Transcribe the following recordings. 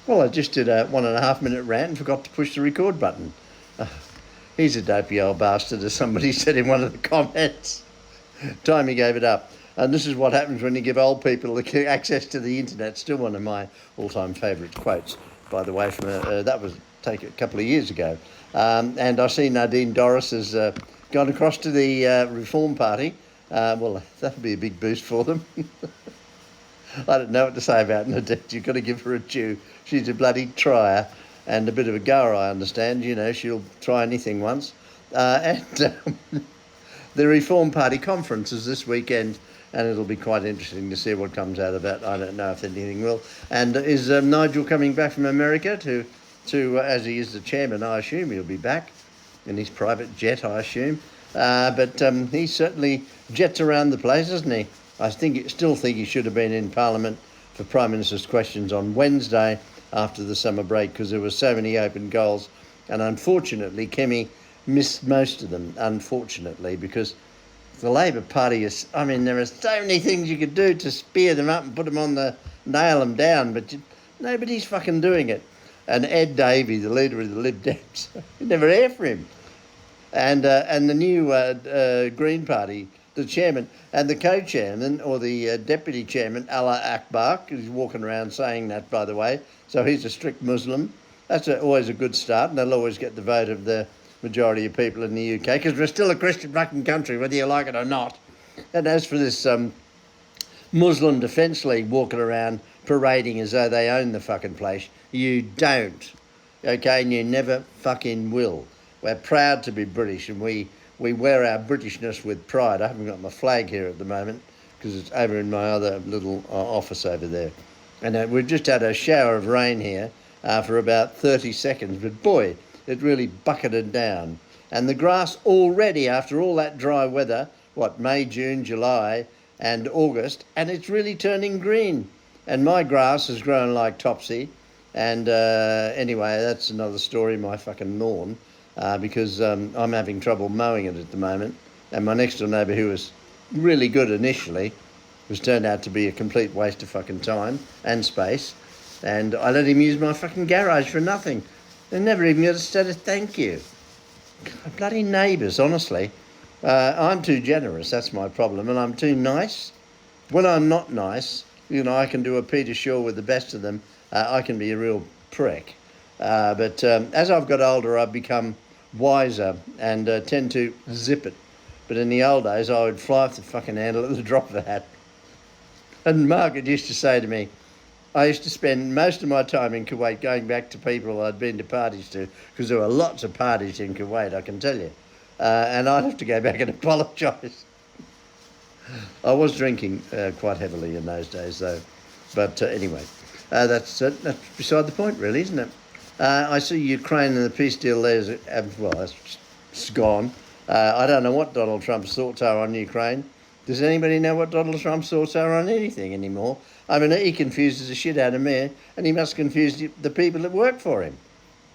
Well, I just did a 1.5 minute rant and forgot to push the record button. He's a dopey old bastard, as somebody said in one of the comments. Time he gave it up. And this is what happens when you give old people access to the internet. Still one of my all-time favourite quotes, by the way, from that was taken a couple of years ago. And I see Nadine Dorries has gone across to the Reform Party. Well, that'll be a big boost for them. I don't know what to say about Nadine. You've got to give her a due. She's a bloody trier and a bit of a goer, I understand. You know, she'll try anything once. The Reform Party conference is this weekend, and it'll be quite interesting to see what comes out of that. I don't know if anything will. And is Nigel coming back from America to as he is the chairman? I assume he'll be back in his private jet, I assume. But he certainly jets around the place, doesn't he? I still think he should have been in Parliament for Prime Minister's questions on Wednesday after the summer break, because there were so many open goals. And unfortunately, Kemi missed most of them, unfortunately, because the Labor Party is... I mean, there are so many things you could do to spear them up and put them on nail them down, but nobody's fucking doing it. And Ed Davey, the leader of the Lib Dems, you never hear from him. And the new Green Party, the chairman and the co-chairman, or the deputy chairman, Allah Akbar, who's walking around saying that, by the way. So he's a strict Muslim. That's always a good start, and they'll always get the vote of the majority of people in the UK, because we're still a Christian fucking country, whether you like it or not. And as for this Muslim Defence League walking around parading as though they own the fucking place, you don't, okay, and you never fucking will. We're proud to be British, and we wear our Britishness with pride. I haven't got my flag here at the moment because it's over in my other little office over there. And we've just had a shower of rain here for about 30 seconds, but boy, it really bucketed down. And the grass already, after all that dry weather, May, June, July and August, and it's really turning green. And my grass has grown like topsy. And anyway, that's another story, my fucking lawn. Because I'm having trouble mowing it at the moment. And my next door neighbour, who was really good initially, was turned out to be a complete waste of fucking time and space. And I let him use my fucking garage for nothing. They never even got to say a thank you. God, bloody neighbours, honestly. I'm too generous, that's my problem, and I'm too nice. When I'm not nice, you know, I can do a Peter Shaw with the best of them. I can be a real prick. But as I've got older, I've become wiser and tend to zip it. But in the old days, I would fly off the fucking handle at the drop of a hat. And Margaret used to say to me, I used to spend most of my time in Kuwait going back to people I'd been to parties to, because there were lots of parties in Kuwait, I can tell you. And I'd have to go back and apologise. I was drinking quite heavily in those days, though. But anyway, that's beside the point, really, isn't it? I see Ukraine and the peace deal there, well, it's gone. I don't know what Donald Trump's thoughts are on Ukraine. Does anybody know what Donald Trump's thoughts are on anything anymore? I mean, he confuses the shit out of me, and he must confuse the people that work for him.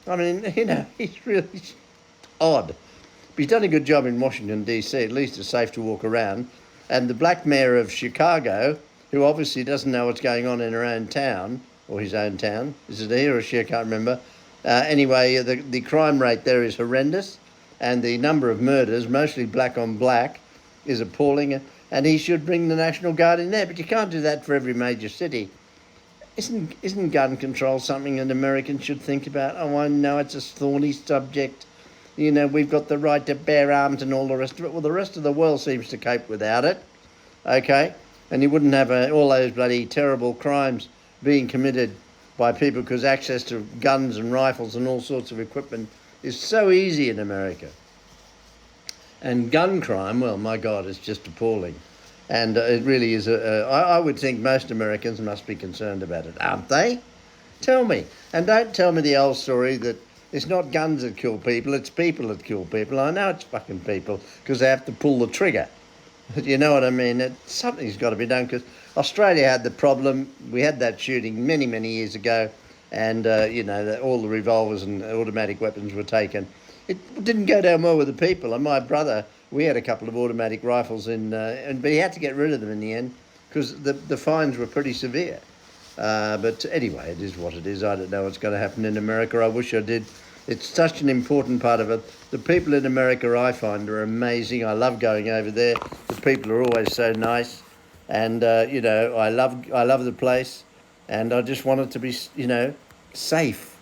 I mean, you know, he's really odd. But he's done a good job in Washington, D.C. At least it's safe to walk around. And the black mayor of Chicago, who obviously doesn't know what's going on in her own town, or his own town, is it he or she? I can't remember. Anyway, the crime rate there is horrendous, and the number of murders, mostly black on black, is appalling. And he should bring the National Guard in there, but you can't do that for every major city. Isn't gun control something that Americans should think about? Oh, I know it's a thorny subject. You know, we've got the right to bear arms and all the rest of it. Well, the rest of the world seems to cope without it, okay? And you wouldn't have all those bloody terrible crimes being committed by people, because access to guns and rifles and all sorts of equipment is so easy in America. And gun crime, well, my God, it's just appalling. And it really is. I would think most Americans must be concerned about it, aren't they? Tell me. And don't tell me the old story that it's not guns that kill people, it's people that kill people. I know it's fucking people, because they have to pull the trigger. But you know what I mean? Something's got to be done, because Australia had the problem. We had that shooting many, many years ago, and, you know, all the revolvers and automatic weapons were taken. It didn't go down well with the people. And my brother, we had a couple of automatic rifles but he had to get rid of them in the end, because the fines were pretty severe. But anyway, it is what it is. I don't know what's going to happen in America. I wish I did. It's such an important part of it. The people in America I find are amazing. I love going over there. The people are always so nice, and I love the place, and I just want it to be safe.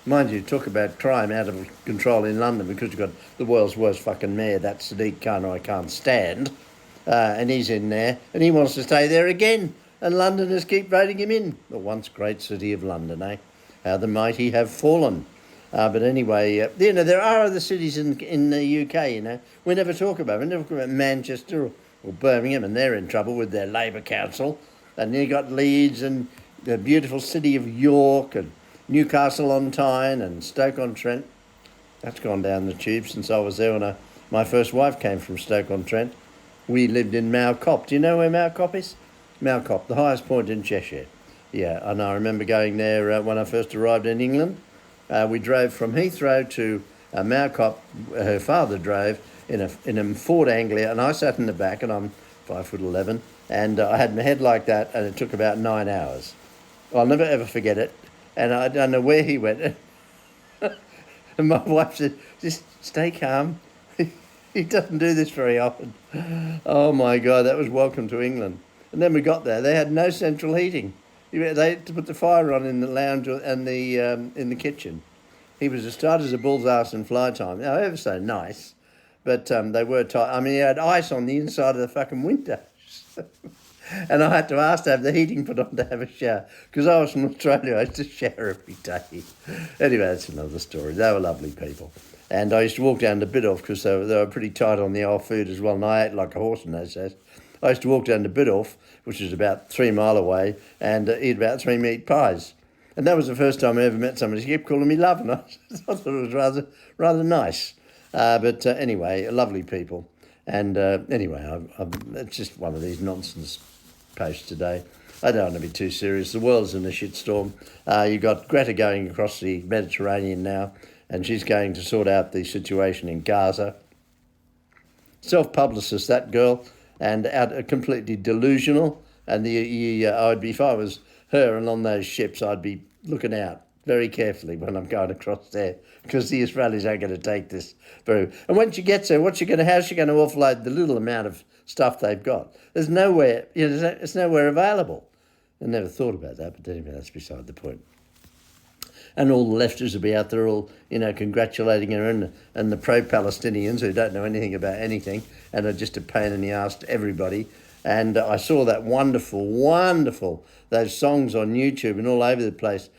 Mind you, talk about crime out of control in London, because you've got the world's worst fucking mayor, that Sadiq Khan, I can't stand. And he's in there, and he wants to stay there again. And Londoners keep voting him in. The once great city of London, eh? How the mighty have fallen. But anyway, there are other cities in the UK, We never talk about it. We never talk about Manchester or Birmingham, and they're in trouble with their Labour Council. And you got Leeds and the beautiful city of York and Newcastle on Tyne and Stoke-on-Trent. That's gone down the tube since I was there when my first wife came from Stoke-on-Trent. We lived in Mount Cop. Do you know where Mount Cop is? Mount Cop, the highest point in Cheshire. Yeah, and I remember going there when I first arrived in England. We drove from Heathrow to Mount Cop. Her father drove in a Ford Anglia, and I sat in the back, and I'm 5'11", and I had my head like that, and it took about 9 hours. I'll never ever forget it. And I don't know where he went. And my wife said, just stay calm. He doesn't do this very often. Oh my God, that was welcome to England. And then we got there. They had no central heating. They had to put the fire on in the lounge and in the kitchen. He was as tight as a bull's arse in fly time. Now, ever so nice, but they were tight. I mean, he had ice on the inside of the fucking windows. And I had to ask to have the heating put on to have a shower, because I was from Australia. I used to shower every day. Anyway, that's another story. They were lovely people. And I used to walk down to Biddulph, because they were pretty tight on the old food as well, and I ate like a horse in those days. I used to walk down to Biddulph, which is about 3 mile away, and eat about 3 meat pies. And that was the first time I ever met somebody. She kept calling me love, and I thought it was rather nice. But anyway, lovely people. And anyway, it's just one of these nonsense post today. I don't want to be too serious. The world's in a shitstorm. You've got Greta going across the Mediterranean now, and she's going to sort out the situation in Gaza. Self-publicist, that girl, and completely delusional. And I'd be, if I was her and on those ships, I'd be looking out very carefully when I'm going across there, because the Israelis aren't going to take this very. And when she gets there, how's she going to offload the little amount of stuff they've got? There's nowhere, it's nowhere available. I never thought about that, but anyway, that's beside the point. And all the leftists will be out there all, congratulating her, and the pro-Palestinians who don't know anything about anything and are just a pain in the arse to everybody. And I saw that wonderful, those songs on YouTube and all over the place,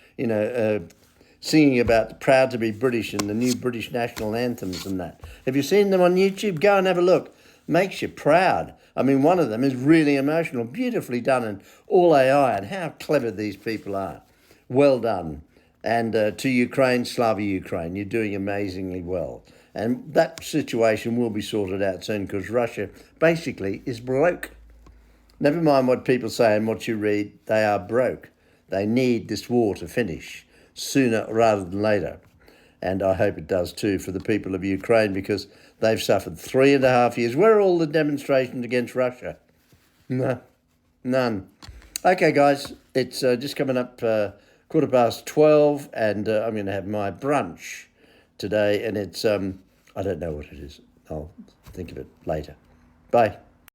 singing about proud to be British and the new British national anthems and that. Have you seen them on YouTube? Go and have a look. Makes you proud. I mean, one of them is really emotional, beautifully done, and all AI, and how clever these people are. Well done. And to Ukraine, Slava Ukraine, you're doing amazingly well. And that situation will be sorted out soon, because Russia basically is broke. Never mind what people say and what you read, they are broke. They need this war to finish sooner rather than later. And I hope it does too for the people of Ukraine, because they've suffered 3.5 years. Where are all the demonstrations against Russia? No, none. Okay, guys, it's just coming up 12:15, and I'm going to have my brunch today, and it's, I don't know what it is. I'll think of it later. Bye.